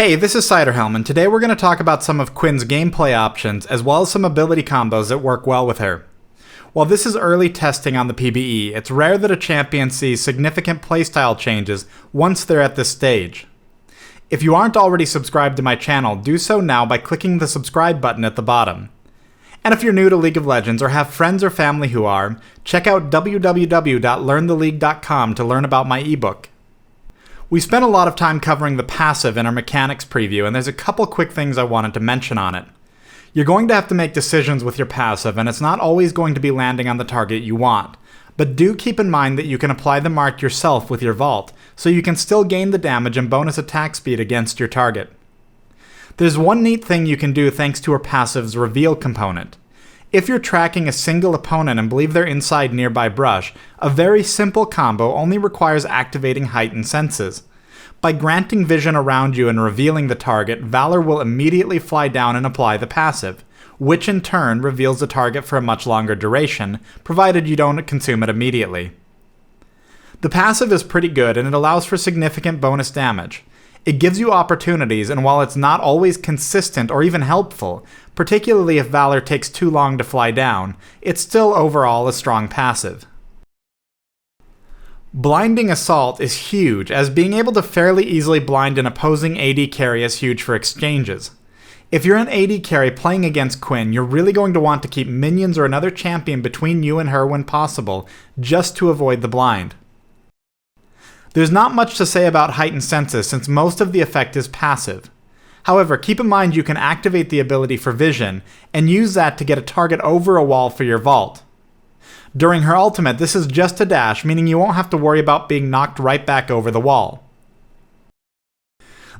Hey, this is Ciderhelm, and today we're going to talk about some of Quinn's gameplay options, as well as some ability combos that work well with her. While this is early testing on the PBE, it's rare that a champion sees significant playstyle changes once they're at this stage. If you aren't already subscribed to my channel, do so now by clicking the subscribe button at the bottom. And if you're new to League of Legends or have friends or family who are, check out www.learntheleague.com to learn about my ebook. We spent a lot of time covering the passive in our mechanics preview, and there's a couple quick things I wanted to mention on it. You're going to have to make decisions with your passive, and it's not always going to be landing on the target you want. But do keep in mind that you can apply the mark yourself with your vault, so you can still gain the damage and bonus attack speed against your target. There's one neat thing you can do thanks to her passive's reveal component. If you're tracking a single opponent and believe they're inside nearby brush, a very simple combo only requires activating heightened senses. By granting vision around you and revealing the target, Valor will immediately fly down and apply the passive, which in turn reveals the target for a much longer duration, provided you don't consume it immediately. The passive is pretty good and it allows for significant bonus damage. It gives you opportunities, and while it's not always consistent or even helpful, particularly if Valor takes too long to fly down, it's still overall a strong passive. Blinding Assault is huge, as being able to fairly easily blind an opposing AD carry is huge for exchanges. If you're an AD carry playing against Quinn, you're really going to want to keep minions or another champion between you and her when possible, just to avoid the blind. There's not much to say about heightened senses since most of the effect is passive. However, keep in mind you can activate the ability for vision, and use that to get a target over a wall for your vault. During her ultimate, this is just a dash, meaning you won't have to worry about being knocked right back over the wall.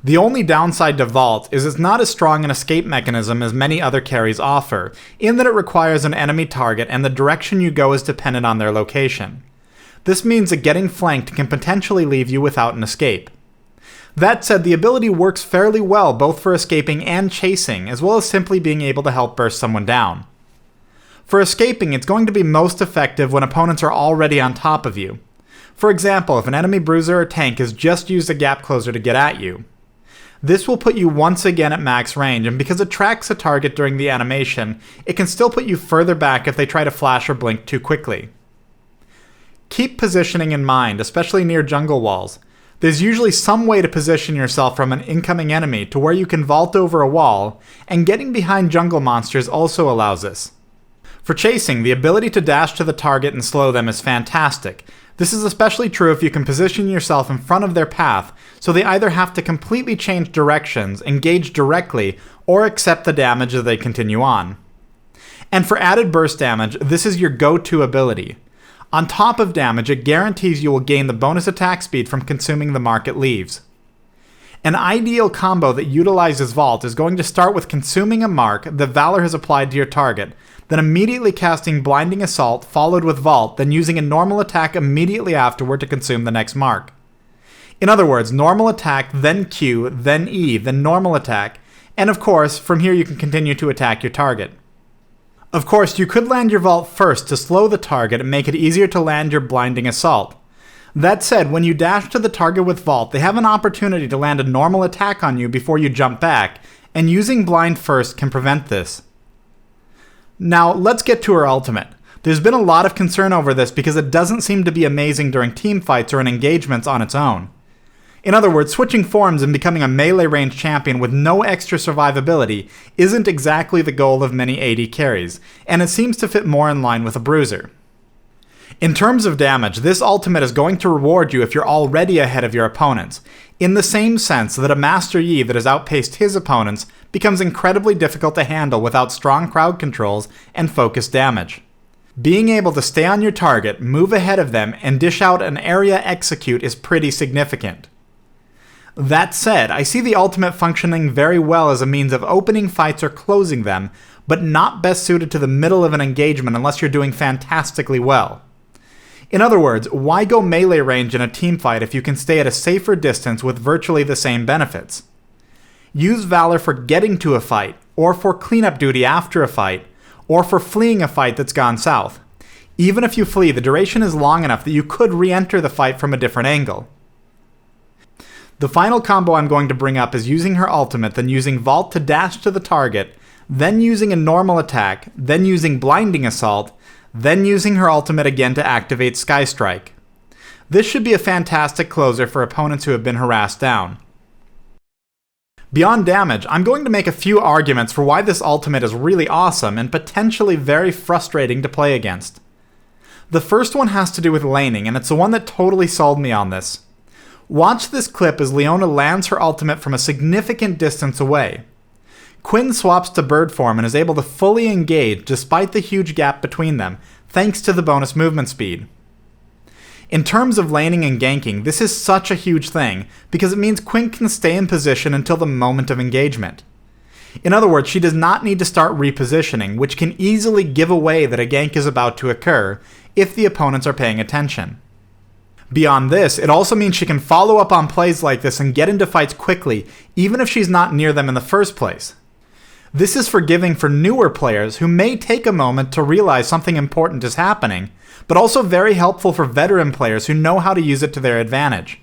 The only downside to Vault is it's not as strong an escape mechanism as many other carries offer, in that it requires an enemy target and the direction you go is dependent on their location. This means that getting flanked can potentially leave you without an escape. That said, the ability works fairly well both for escaping and chasing, as well as simply being able to help burst someone down. For escaping, it's going to be most effective when opponents are already on top of you. For example, if an enemy bruiser or tank has just used a gap closer to get at you. This will put you once again at max range, and because it tracks a target during the animation, it can still put you further back if they try to flash or blink too quickly. Keep positioning in mind, especially near jungle walls. There's usually some way to position yourself from an incoming enemy to where you can vault over a wall, and getting behind jungle monsters also allows this. For chasing, the ability to dash to the target and slow them is fantastic. This is especially true if you can position yourself in front of their path, so they either have to completely change directions, engage directly, or accept the damage as they continue on. And for added burst damage, this is your go-to ability. On top of damage, it guarantees you will gain the bonus attack speed from consuming the mark it leaves. An ideal combo that utilizes Vault is going to start with consuming a mark that Valor has applied to your target, then immediately casting Blinding Assault followed with Vault, then using a normal attack immediately afterward to consume the next mark. In other words, normal attack, then Q, then E, then normal attack, and of course, from here you can continue to attack your target. Of course, you could land your Vault first to slow the target and make it easier to land your Blinding Assault. That said, when you dash to the target with Vault, they have an opportunity to land a normal attack on you before you jump back, and using Blind first can prevent this. Now, let's get to her ultimate. There's been a lot of concern over this because it doesn't seem to be amazing during teamfights or in engagements on its own. In other words, switching forms and becoming a melee range champion with no extra survivability isn't exactly the goal of many AD carries, and it seems to fit more in line with a bruiser. In terms of damage, this ultimate is going to reward you if you're already ahead of your opponents, in the same sense that a Master Yi that has outpaced his opponents becomes incredibly difficult to handle without strong crowd controls and focused damage. Being able to stay on your target, move ahead of them, and dish out an area execute is pretty significant. That said, I see the ultimate functioning very well as a means of opening fights or closing them, but not best suited to the middle of an engagement unless you're doing fantastically well. In other words, why go melee range in a teamfight if you can stay at a safer distance with virtually the same benefits? Use Valor for getting to a fight, or for cleanup duty after a fight, or for fleeing a fight that's gone south. Even if you flee, the duration is long enough that you could re-enter the fight from a different angle. The final combo I'm going to bring up is using her ultimate, then using Vault to dash to the target, then using a normal attack, then using Blinding Assault, then using her ultimate again to activate Sky Strike. This should be a fantastic closer for opponents who have been harassed down. Beyond damage, I'm going to make a few arguments for why this ultimate is really awesome and potentially very frustrating to play against. The first one has to do with laning, and it's the one that totally sold me on this. Watch this clip as Leona lands her ultimate from a significant distance away. Quinn swaps to bird form and is able to fully engage despite the huge gap between them, thanks to the bonus movement speed. In terms of laning and ganking, this is such a huge thing, because it means Quinn can stay in position until the moment of engagement. In other words, she does not need to start repositioning, which can easily give away that a gank is about to occur if the opponents are paying attention. Beyond this, it also means she can follow up on plays like this and get into fights quickly, even if she's not near them in the first place. This is forgiving for newer players who may take a moment to realize something important is happening, but also very helpful for veteran players who know how to use it to their advantage.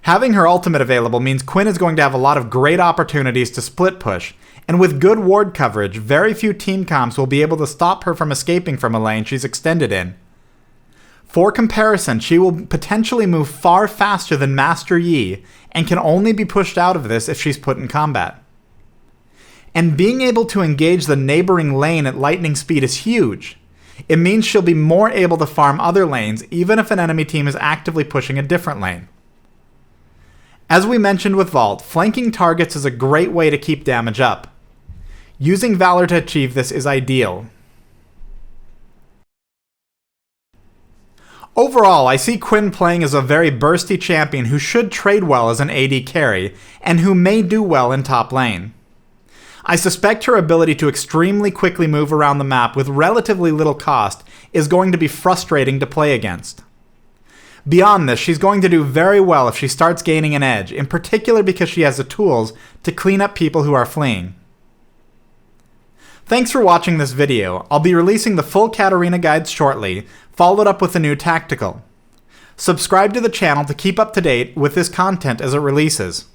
Having her ultimate available means Quinn is going to have a lot of great opportunities to split push, and with good ward coverage, very few team comps will be able to stop her from escaping from a lane she's extended in. For comparison, she will potentially move far faster than Master Yi, and can only be pushed out of this if she's put in combat. And being able to engage the neighboring lane at lightning speed is huge. It means she'll be more able to farm other lanes, even if an enemy team is actively pushing a different lane. As we mentioned with Vault, flanking targets is a great way to keep damage up. Using Valor to achieve this is ideal. Overall, I see Quinn playing as a very bursty champion who should trade well as an AD carry, and who may do well in top lane. I suspect her ability to extremely quickly move around the map with relatively little cost is going to be frustrating to play against. Beyond this, she's going to do very well if she starts gaining an edge, in particular because she has the tools to clean up people who are fleeing. Thanks for watching this video. I'll be releasing the full Katarina guides shortly, followed up with a new tactical. Subscribe to the channel to keep up to date with this content as it releases.